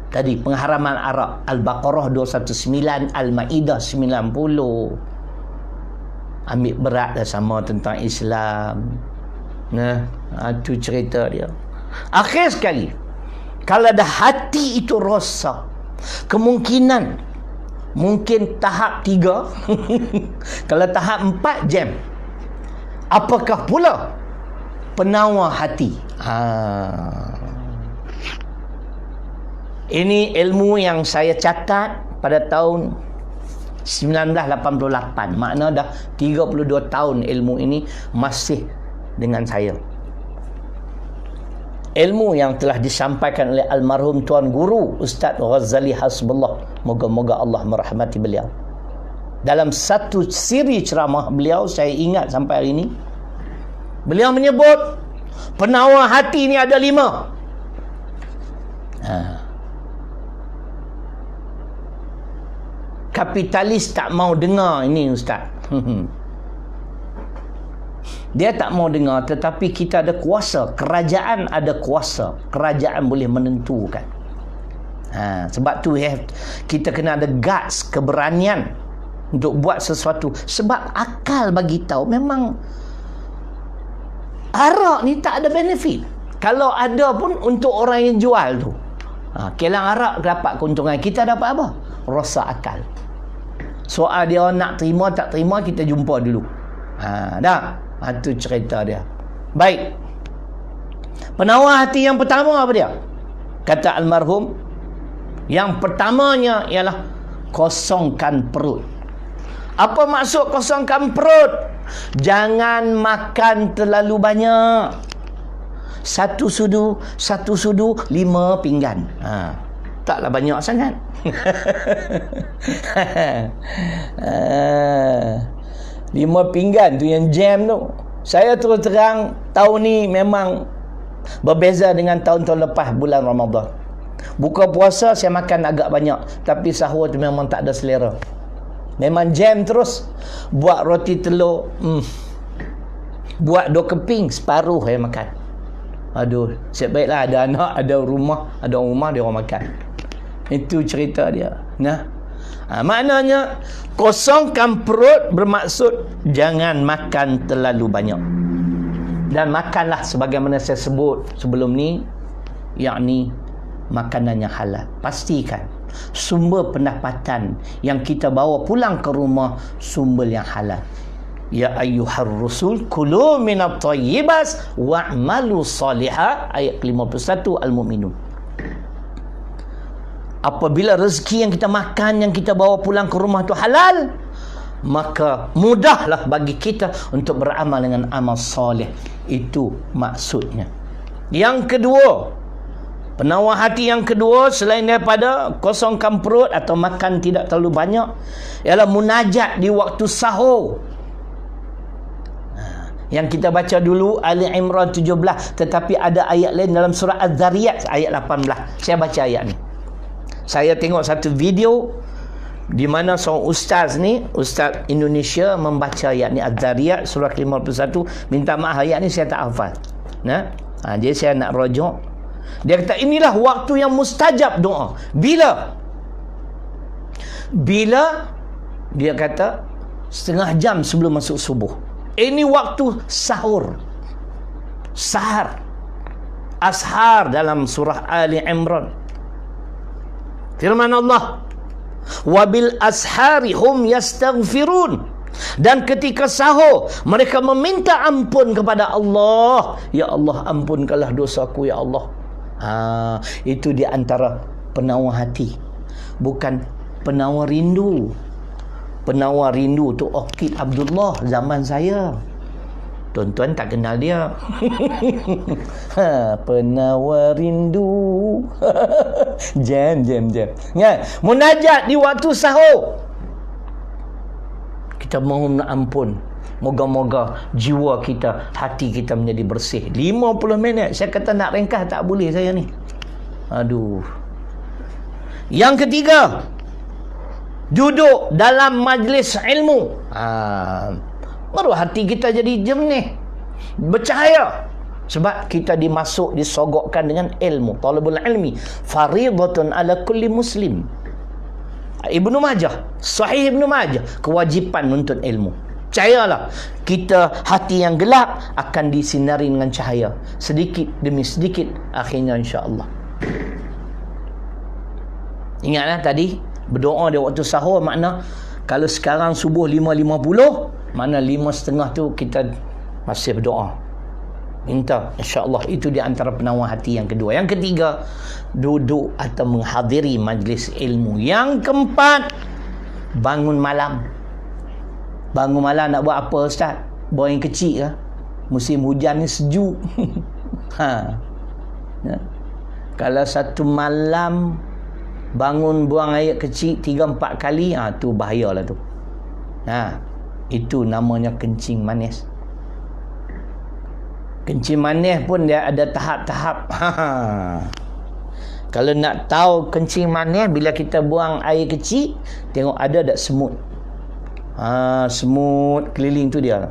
Tadi pengharaman arak, Al-Baqarah 219, Al-Maidah 90. ambil berat dah sama tentang Islam. Nah, itu cerita dia. Akhir sekali, kalau dah hati itu rosak, kemungkinan mungkin tahap 3 kalau tahap 4 jam. Apakah pula penawar hati? Ini ilmu yang saya catat pada tahun 1988. Makna dah 32 tahun ilmu ini masih dengan saya. Ilmu yang telah disampaikan oleh almarhum Tuan Guru Ustaz Ghazali Hasbullah, moga-moga Allah merahmati beliau. Dalam satu siri ceramah beliau, saya ingat sampai hari ini, beliau menyebut penawar hati ni ada 5. Kapitalis tak mau dengar ini, Ustaz. Dia tak mau dengar, tetapi kita ada kuasa. Kerajaan ada kuasa. Kerajaan boleh menentukan. Sebab tu kita kena ada guts, keberanian untuk buat sesuatu. Sebab akal bagi tahu memang arak ni tak ada benefit. Kalau ada pun untuk orang yang jual tu. Kelang arak dapat keuntungan. Kita dapat apa? Rasa akal. Soal dia nak terima tak terima, kita jumpa dulu. Dah. Itu cerita dia. Baik. Penawar hati yang pertama apa dia? Kata almarhum, yang pertamanya ialah kosongkan perut. Apa maksud kosongkan perut? Jangan makan terlalu banyak. Satu sudu 5 pinggan. Taklah banyak sangat. 5 pinggan tu yang jam tu. Saya terus terang, tahun ni memang berbeza dengan tahun-tahun lepas bulan Ramadan. Buka puasa saya makan agak banyak, tapi sahur tu memang tak ada selera. Memang jam terus. Buat roti telur, buat 2 keping, separuh saya makan. Aduh, sebaiklah ada anak, ada rumah dia orang makan. Itu cerita dia. Maknanya kosongkan perut bermaksud jangan makan terlalu banyak. Dan makanlah sebagaimana saya sebut sebelum ni, yakni makanan yang halal. Pastikan sumber pendapatan yang kita bawa pulang ke rumah sumber yang halal. Ya ayyuhar rusul kulu minat thayyibas wa'malu salihah, ayat 51 Al-Mu'minun. Apabila rezeki yang kita makan, yang kita bawa pulang ke rumah tu halal, maka mudahlah bagi kita untuk beramal dengan amal soleh. Itu maksudnya. Yang kedua, penawar hati yang kedua selain daripada kosongkan perut atau makan tidak terlalu banyak, ialah munajat di waktu sahur. Yang kita baca dulu Ali Imran 17, tetapi ada ayat lain dalam surah Az-Zariyat ayat 18. Saya baca ayat ni. Saya tengok satu video di mana seorang ustaz ni, ustaz Indonesia, membaca ayat ni Az-Zariyat surah 51. Minta maaf ayat ni saya tak hafal. Jadi saya nak rujuk. Dia kata inilah waktu yang mustajab doa. Bila dia kata setengah jam sebelum masuk subuh. Ini waktu sahur. Ashar dalam surah Ali Imran. Firman Allah, wabil ashari hum yastaghfirun. Dan ketika sahur mereka meminta ampun kepada Allah. Ya Allah, ampunkanlah dosaku ya Allah. Itu di antara penawar hati, bukan penawar rindu. Penawar rindu tu Orchid Abdullah zaman saya. Tuan-tuan tak kenal dia. Penawar rindu. Jam. Munajat di waktu sahur. Kita mohon ampun. Moga-moga jiwa kita, hati kita menjadi bersih. 50 minit. Saya kata nak ringkas tak boleh saya ni. Aduh. Yang ketiga, duduk dalam majlis ilmu. Baru hati kita jadi jernih, bercahaya. Sebab kita disogokkan dengan ilmu. Talabul ilmi faridatun ala kulli muslim. Ibnu Majah, Sahih Ibnu Majah, kewajipan menuntut ilmu. Percayalah, kita hati yang gelap akan disinari dengan cahaya. Sedikit demi sedikit, akhirnya insya-Allah. Ingatlah tadi, berdoa di waktu sahur makna, kalau sekarang subuh 5.50, makna 5.30 tu kita masih berdoa. Minta, insya-Allah. Itu di antara penawar hati yang kedua. Yang ketiga, duduk atau menghadiri majlis ilmu. Yang keempat, bangun malam. Bangun malam nak buat apa, Ustaz? Buat yang kecil ke? Musim hujan ni sejuk. Ya. Kalau satu malam bangun buang air kecil 3-4 kali, tu bahayalah tu. Itu namanya kencing manis. Kencing manis pun dia ada tahap-tahap. Kalau nak tahu kencing manis, bila kita buang air kecil, tengok ada tak semut. Semut keliling tu dia.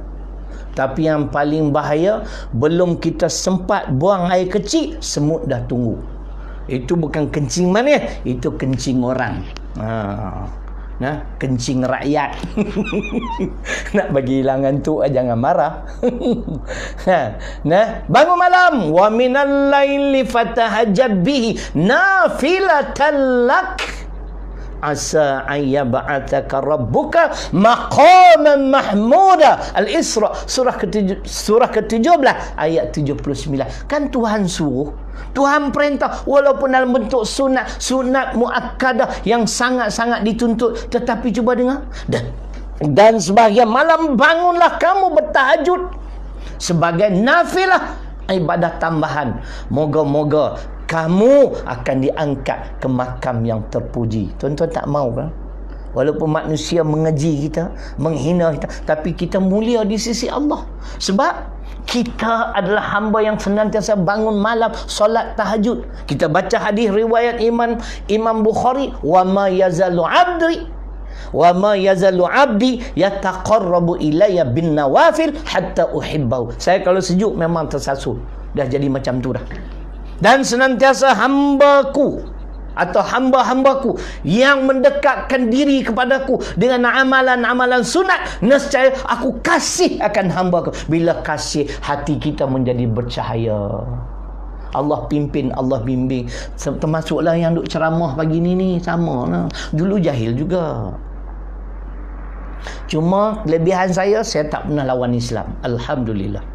Tapi yang paling bahaya, belum kita sempat buang air kecil, semut dah tunggu. Itu bukan kencing manis, itu kencing orang. Kencing rakyat. Nak bagi hilang ngantuk, jangan marah. Bangun malam, wa minal laili fatahajjab bihi nafilatan lak asa ayyab'ataka rabbuka maqaman mahmuda. Al-Isra surah ke-17 ayat 79. Kan Tuhan suruh, Tuhan perintah, walaupun dalam bentuk sunat muakkadah yang sangat-sangat dituntut, tetapi cuba dengar, dan sebahagian malam bangunlah kamu bertahajud sebagai nafilah, ibadah tambahan. Moga-moga kamu akan diangkat ke makam yang terpuji. Tuan-tuan tak mau kan? Walaupun manusia mengeji kita, menghina kita, tapi kita mulia di sisi Allah. Sebab kita adalah hamba yang senantiasa bangun malam solat tahajud. Kita baca hadis riwayat Imam Bukhari, wa ma yazalu abdi yataqarrabu ilayya bin nawafil hatta uhibbahu. Saya kalau sejuk memang tersasul. Dah jadi macam tu dah. Dan senantiasa hambaku atau hamba-hambaku yang mendekatkan diri kepadaku dengan amalan-amalan sunat, nescaya aku kasih akan hambaku. Bila kasih, hati kita menjadi bercahaya. Allah pimpin, Allah bimbing. Termasuklah yang duk ceramah pagi ni sama lah. Dulu jahil juga. Cuma kelebihan saya tak pernah lawan Islam. Alhamdulillah.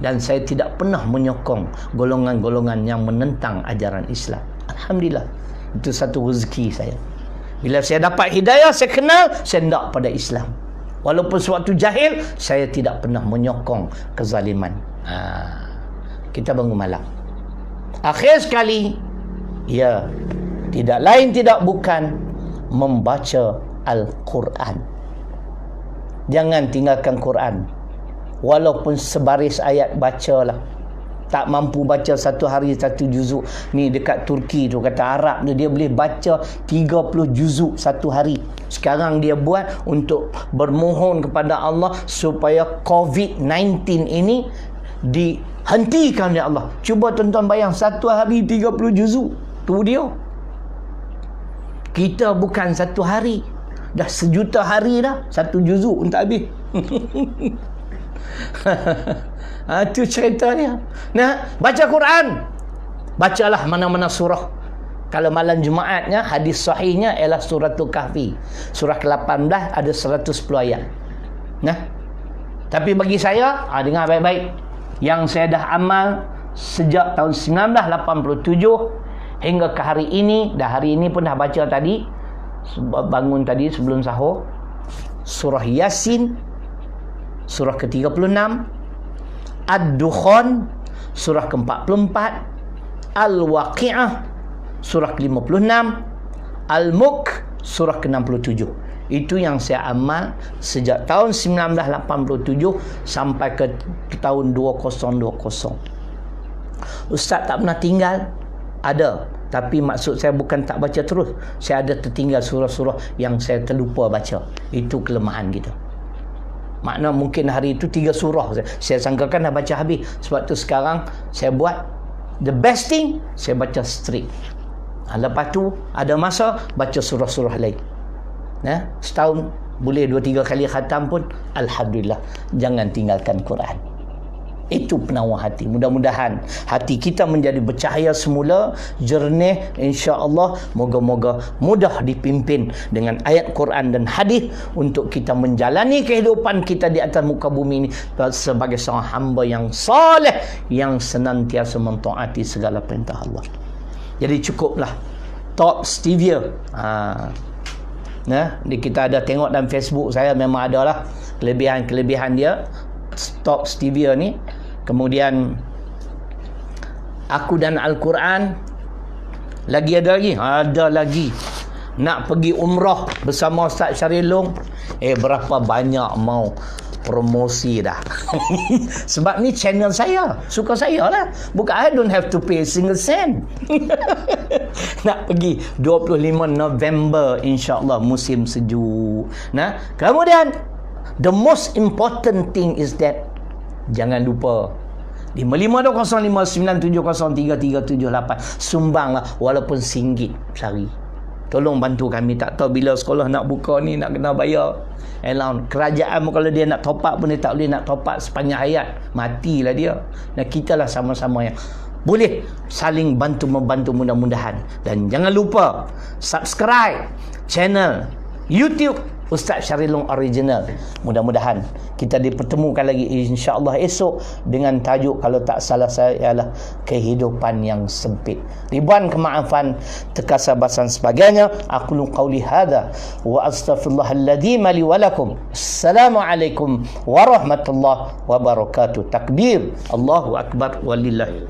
Dan saya tidak pernah menyokong golongan-golongan yang menentang ajaran Islam. Alhamdulillah. Itu satu rezeki saya. Bila saya dapat hidayah, saya kenal, saya hendak pada Islam. Walaupun sewaktu jahil, saya tidak pernah menyokong kezaliman. Kita bangun malam. Akhir sekali, tidak lain tidak bukan membaca Al-Quran. Jangan tinggalkan Quran. Walaupun sebaris ayat, bacalah. Tak mampu baca satu hari satu juzuk. Ni dekat Turki tu, kata Arab tu, dia boleh baca 30 juzuk satu hari. Sekarang dia buat untuk bermohon kepada Allah supaya COVID-19 ini dihentikan ya Allah. Cuba tuan-tuan bayang, satu hari 30 juzuk. Tu dia. Kita bukan satu hari, dah 1,000,000 hari dah satu juzuk untuk habis. Itu cerita dia. Baca Quran. Bacalah mana-mana surah. Kalau malam Jumaatnya, hadis sahihnya ialah suratul Kahfi. Surah ke-18 ada 110 ayat. Tapi bagi saya, dengar baik-baik, yang saya dah amal sejak tahun 1987 hingga ke hari ini, hari ini pun dah baca tadi, bangun tadi sebelum sahur, surah Yasin surah ke-36, Ad-Dukhan surah ke-44, Al-Waqi'ah surah ke-56, Al-Mulk surah ke-67. Itu yang saya amal sejak tahun 1987 sampai ke tahun 2020. Ustaz tak pernah tinggal? Ada. Tapi maksud saya bukan tak baca terus. Saya ada tertinggal surah-surah yang saya terlupa baca. Itu kelemahan kita. Makna mungkin hari itu 3 surah. Saya sangkakan dah baca habis. Sebab tu sekarang saya buat the best thing, saya baca straight. Lepas tu ada masa baca surah-surah lain. Setahun boleh 2-3 kali khatam pun, alhamdulillah. Jangan tinggalkan Quran. Itu penawar hati. Mudah-mudahan hati kita menjadi bercahaya semula, jernih, insya-Allah. Moga-moga mudah dipimpin dengan ayat Quran dan hadis untuk kita menjalani kehidupan kita di atas muka bumi ini sebagai seorang hamba yang soleh, yang senantiasa mentaati segala perintah Allah. Jadi cukuplah Top Stevia. Kita ada tengok dalam Facebook saya, memang ada lah kelebihan-kelebihan dia. Top Stevia ni. Kemudian Aku dan Al-Quran. Lagi ada lagi nak pergi umrah bersama Ustaz Syaril Long. Berapa banyak mau promosi dah. Sebab ni channel saya, suka saya lah. Bukan, I don't have to pay a single cent. Nak pergi 25 November insya-Allah, musim sejuk. Kemudian the most important thing is that jangan lupa 552059703378 sumbanglah walaupun RM1 sehari. Tolong bantu kami. Tak tahu bila sekolah nak buka ni, nak kena bayar allowance. Kerajaan kalau dia nak top up pun dia tak boleh nak top up sepanjang hayat. Matilah dia. Dan kita lah sama-sama yang boleh saling bantu-membantu mudah-mudahan. Dan jangan lupa subscribe channel YouTube Ustaz Syaril Long Original. Mudah-mudahan kita dipertemukan lagi insya-Allah esok dengan tajuk, kalau tak salah saya, ialah kehidupan yang sempit. Ribuan kemaafan, terkasabasan sebagainya. Aqulu qauli hadza wa astaghfirullahal-ladzim li wa lakum. Assalamualaikum warahmatullahi wabarakatuh. Takbir. Allahu akbar walillahi.